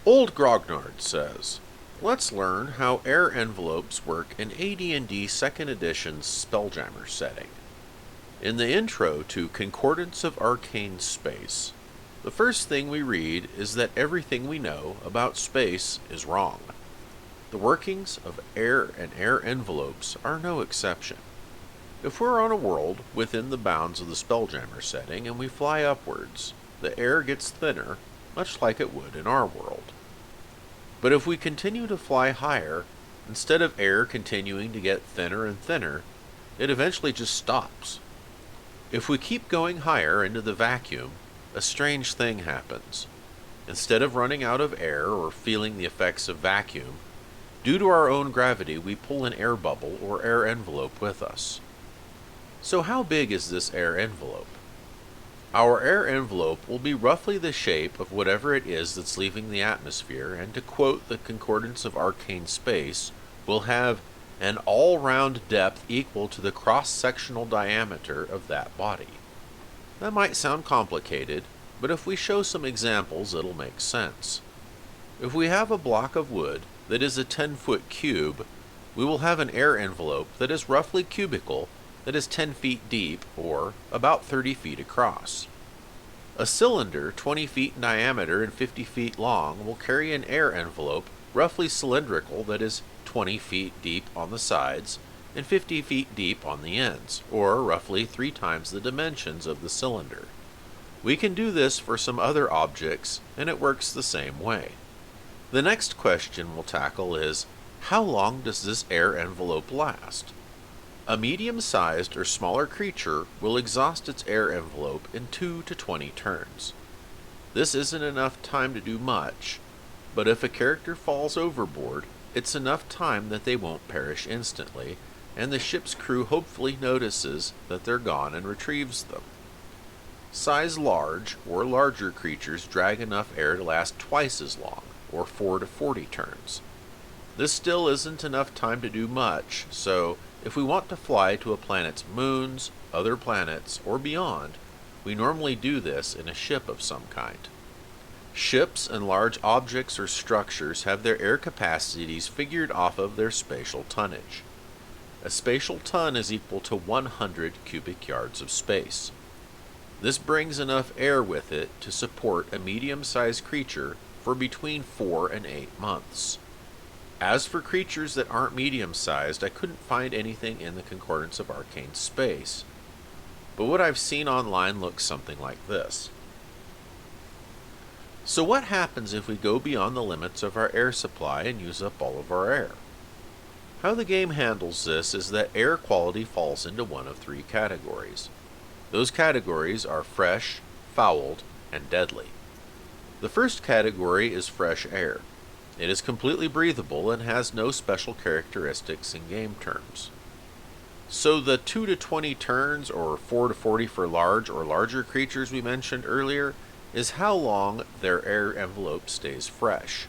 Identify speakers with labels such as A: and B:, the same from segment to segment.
A: Old Grognard says, let's learn how air envelopes work in AD&D 2nd Edition's Spelljammer setting. In the intro to Concordance of Arcane Space, the first thing we read is that everything we know about space is wrong. The workings of air and air envelopes are no exception. If we're on a world within the bounds of the Spelljammer setting and we fly upwards, the air gets thinner, much like it would in our world. But if we continue to fly higher, instead of air continuing to get thinner and thinner, it eventually just stops. If we keep going higher into the vacuum, a strange thing happens. Instead of running out of air or feeling the effects of vacuum, due to our own gravity we pull an air bubble or air envelope with us. So how big is this air envelope? Our air envelope will be roughly the shape of whatever it is that's leaving the atmosphere, and to quote the Concordance of Arcane Space, will have an all-round depth equal to the cross-sectional diameter of that body. That might sound complicated, but if we show some examples it'll make sense. If we have a block of wood that is a 10-foot cube, we will have an air envelope that is roughly cubical, that is 10 feet deep, or about 30 feet across. A cylinder 20 feet in diameter and 50 feet long will carry an air envelope roughly cylindrical that is 20 feet deep on the sides and 50 feet deep on the ends, or roughly 3 times the dimensions of the cylinder. We can do this for some other objects, and it works the same way. The next question we'll tackle is, how long does this air envelope last? A medium-sized or smaller creature will exhaust its air envelope in 2 to 20 turns. This isn't enough time to do much, but if a character falls overboard, it's enough time that they won't perish instantly, and the ship's crew hopefully notices that they're gone and retrieves them. Size large or larger creatures drag enough air to last twice as long, or 4 to 40 turns. This still isn't enough time to do much, so if we want to fly to a planet's moons, other planets, or beyond, we normally do this in a ship of some kind. Ships and large objects or structures have their air capacities figured off of their spatial tonnage. A spatial ton is equal to 100 cubic yards of space. This brings enough air with it to support a medium-sized creature for between 4 and 8 months. As for creatures that aren't medium-sized, I couldn't find anything in the Concordance of Arcane Space, but what I've seen online looks something like this. So what happens if we go beyond the limits of our air supply and use up all of our air? How the game handles this is that air quality falls into one of 3 categories. Those categories are fresh, fouled, and deadly. The first category is fresh air. It is completely breathable and has no special characteristics in game terms. So the 2 to 20 turns, or 4 to 40 for large or larger creatures we mentioned earlier, is how long their air envelope stays fresh.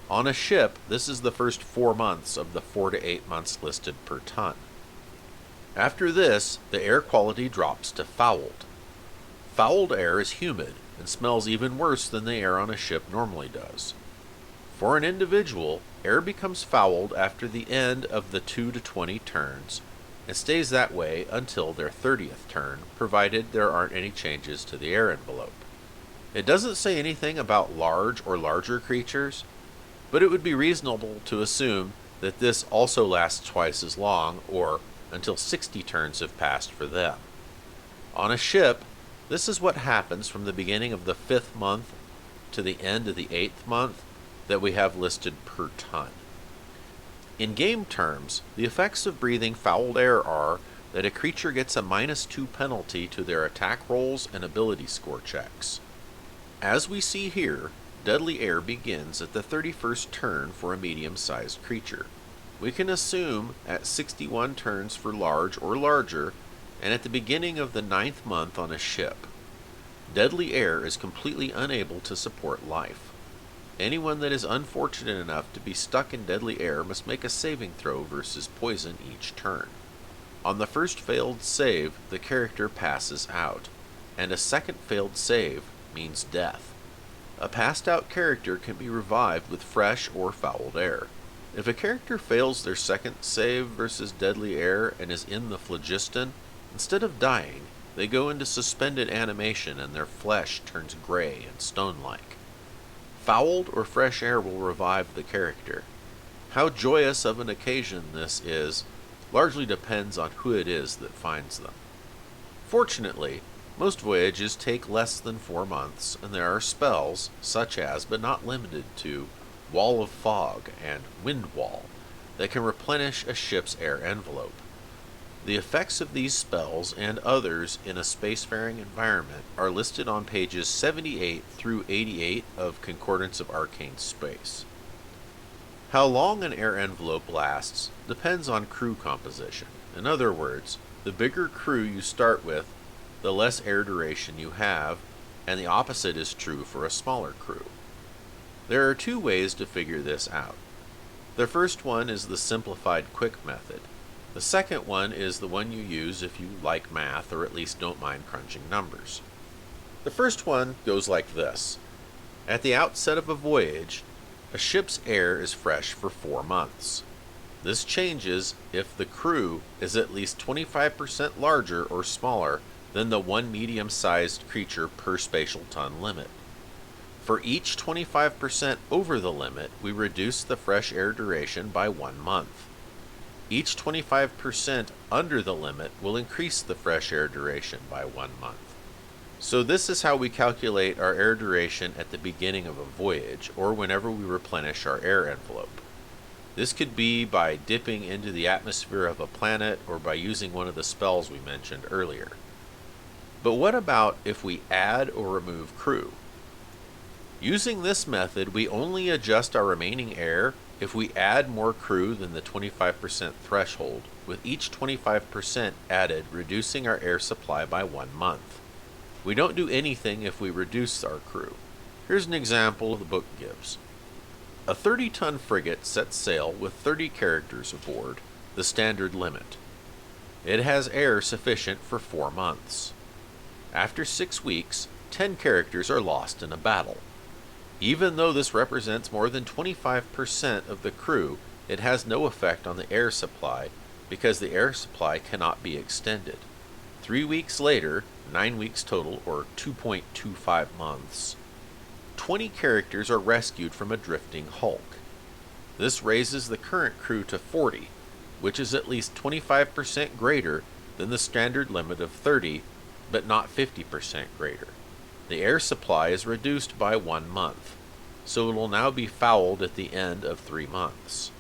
A: On a ship, this is the first 4 months of the 4 to 8 months listed per ton. After this, the air quality drops to fouled. Fouled air is humid and smells even worse than the air on a ship normally does. For an individual, air becomes fouled after the end of the 2 to 20 turns, and stays that way until their 30th turn, provided there aren't any changes to the air envelope. It doesn't say anything about large or larger creatures, but it would be reasonable to assume that this also lasts twice as long, or until 60 turns have passed for them. On a ship, this is what happens from the beginning of the 5th month to the end of the 8th month, that we have listed per ton. In game terms, the effects of breathing fouled air are that a creature gets a -2 penalty to their attack rolls and ability score checks. As we see here, deadly air begins at the 31st turn for a medium-sized creature. We can assume at 61 turns for large or larger, and at the beginning of the 9th month on a ship. Deadly air is completely unable to support life. Anyone that is unfortunate enough to be stuck in deadly air must make a saving throw versus poison each turn. On the first failed save, the character passes out, and a second failed save means death. A passed out character can be revived with fresh or fouled air. If a character fails their second save versus deadly air and is in the phlogiston, instead of dying, they go into suspended animation and their flesh turns gray and stone-like. Fouled or fresh air will revive the character. How joyous of an occasion this is largely depends on who it is that finds them. Fortunately, most voyages take less than 4 months, and there are spells, such as, but not limited to, Wall of Fog and Wind Wall, that can replenish a ship's air envelope. The effects of these spells and others in a spacefaring environment are listed on pages 78 through 88 of Concordance of Arcane Space. How long an air envelope lasts depends on crew composition. In other words, the bigger crew you start with, the less air duration you have, and the opposite is true for a smaller crew. There are 2 ways to figure this out. The first one is the simplified quick method. The second one is the one you use if you like math or at least don't mind crunching numbers. The first one goes like this. At the outset of a voyage, a ship's air is fresh for 4 months. This changes if the crew is at least 25% larger or smaller than the 1 medium-sized creature per spatial ton limit. For each 25% over the limit, we reduce the fresh air duration by 1 month. Each 25% under the limit will increase the fresh air duration by 1 month. So this is how we calculate our air duration at the beginning of a voyage, or whenever we replenish our air envelope. This could be by dipping into the atmosphere of a planet, or by using one of the spells we mentioned earlier. But what about if we add or remove crew? Using this method, we only adjust our remaining air if we add more crew than the 25% threshold, with each 25% added reducing our air supply by 1 month. We don't do anything if we reduce our crew. Here's an example the book gives. A 30-ton frigate sets sail with 30 characters aboard, the standard limit. It has air sufficient for 4 months. After 6 weeks, 10 characters are lost in a battle. Even though this represents more than 25% of the crew, it has no effect on the air supply because the air supply cannot be extended. 3 weeks later, 9 weeks total, or 2.25 months, 20 characters are rescued from a drifting hulk. This raises the current crew to 40, which is at least 25% greater than the standard limit of 30, but not 50% greater. The air supply is reduced by 1 month, so it will now be fouled at the end of 3 months.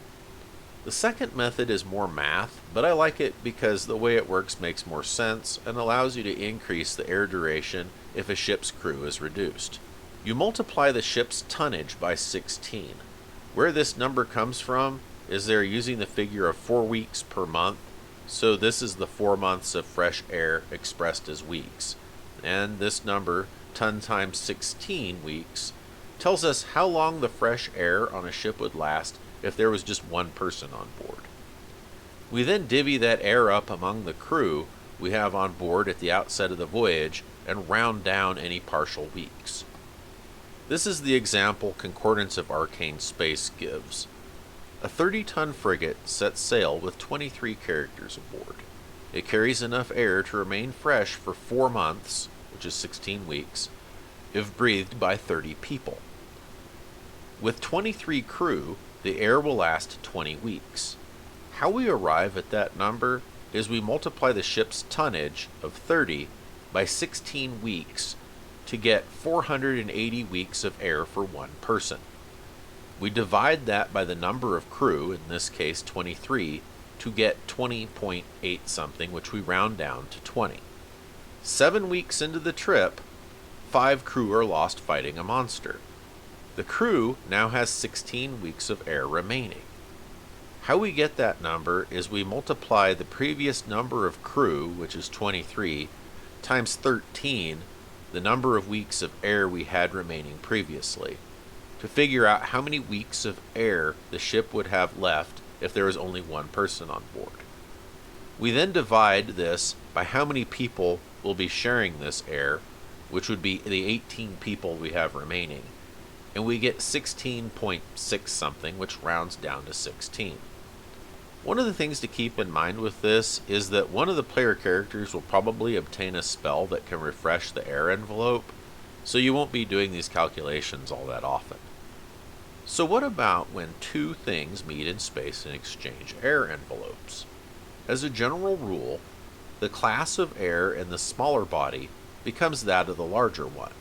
A: The second method is more math, but I like it because the way it works makes more sense and allows you to increase the air duration if a ship's crew is reduced. You multiply the ship's tonnage by 16. Where this number comes from is they're using the figure of 4 weeks per month, so this is the 4 months of fresh air expressed as weeks. And this number, ton times 16 weeks, tells us how long the fresh air on a ship would last if there was just 1 person on board. We then divvy that air up among the crew we have on board at the outset of the voyage and round down any partial weeks. This is the example Concordance of Arcane Space gives. A 30-ton frigate sets sail with 23 characters aboard. It carries enough air to remain fresh for 4 months, which is 16 weeks, if breathed by 30 people. With 23 crew, the air will last 20 weeks. How we arrive at that number is we multiply the ship's tonnage of 30 by 16 weeks to get 480 weeks of air for 1 person. We divide that by the number of crew, in this case 23, to get 20.8 something, which we round down to 20. 7 weeks into the trip, 5 crew are lost fighting a monster. The crew now has 16 weeks of air remaining. How we get that number is we multiply the previous number of crew, which is 23, times 13, the number of weeks of air we had remaining previously, to figure out how many weeks of air the ship would have left if there was only 1 person on board. We then divide this by how many people will be sharing this air, which would be the 18 people we have remaining, and we get 16.6 something, which rounds down to 16. One of the things to keep in mind with this is that one of the player characters will probably obtain a spell that can refresh the air envelope, so you won't be doing these calculations all that often. So what about when two things meet in space and exchange air envelopes? As a general rule, the class of air in the smaller body becomes that of the larger one.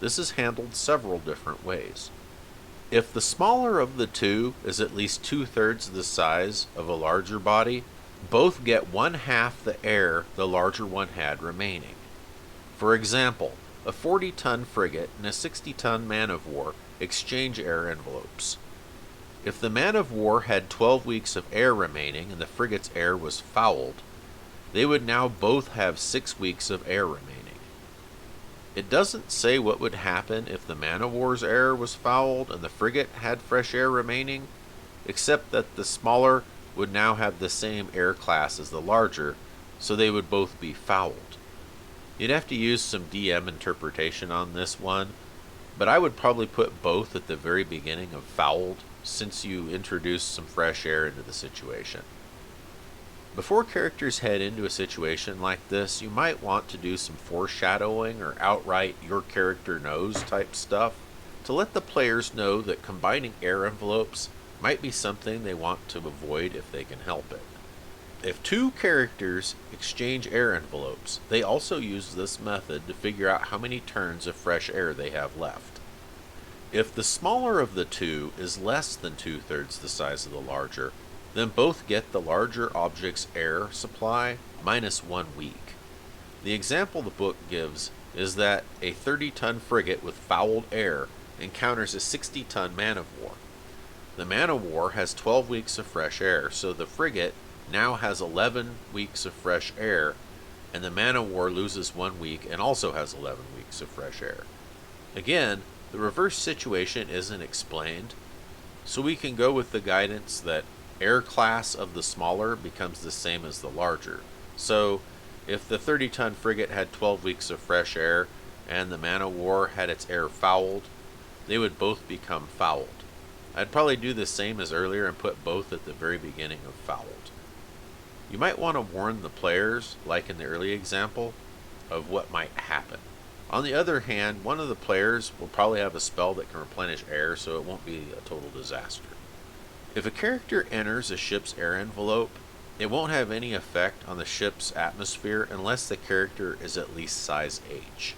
A: This is handled several different ways. If the smaller of the two is at least 2/3 the size of a larger body, both get 1/2 the air the larger one had remaining. For example, a 40-ton frigate and a 60-ton man-of-war exchange air envelopes. If the man-of-war had 12 weeks of air remaining and the frigate's air was fouled, they would now both have 6 weeks of air remaining. It doesn't say what would happen if the man-of-war's air was fouled and the frigate had fresh air remaining, except that the smaller would now have the same air class as the larger, so they would both be fouled. You'd have to use some DM interpretation on this one, but I would probably put both at the very beginning of fouled, since you introduce some fresh air into the situation. Before characters head into a situation like this, you might want to do some foreshadowing or outright your character knows type stuff to let the players know that combining air envelopes might be something they want to avoid if they can help it. If two characters exchange air envelopes, they also use this method to figure out how many turns of fresh air they have left. If the smaller of the two is less than 2/3 the size of the larger, then both get the larger object's air supply minus 1 week. The example the book gives is that a 30-ton frigate with fouled air encounters a 60-ton man-of-war. The man-of-war has 12 weeks of fresh air, so the frigate now has 11 weeks of fresh air, and the man-of-war loses 1 week and also has 11 weeks of fresh air. Again, the reverse situation isn't explained, so we can go with the guidance that air class of the smaller becomes the same as the larger. So, if the 30-ton frigate had 12 weeks of fresh air and the man-of-war had its air fouled, they would both become fouled. I'd probably do the same as earlier and put both at the very beginning of fouled. You might want to warn the players, like in the early example, of what might happen. On the other hand, one of the players will probably have a spell that can replenish air, so it won't be a total disaster. If a character enters a ship's air envelope, it won't have any effect on the ship's atmosphere unless the character is at least size H.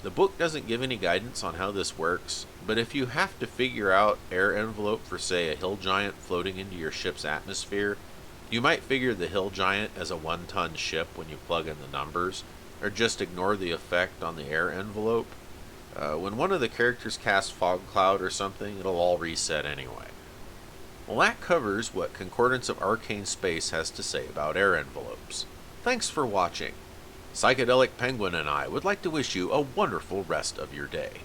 A: The book doesn't give any guidance on how this works, but if you have to figure out air envelope for, say, a hill giant floating into your ship's atmosphere, you might figure the hill giant as a 1-ton ship when you plug in the numbers, or just ignore the effect on the air envelope. When one of the characters casts fog cloud or something, it'll all reset anyway. Well, that covers what Concordance of Arcane Space has to say about air envelopes. Thanks for watching. Psychedelic Penguin and I would like to wish you a wonderful rest of your day.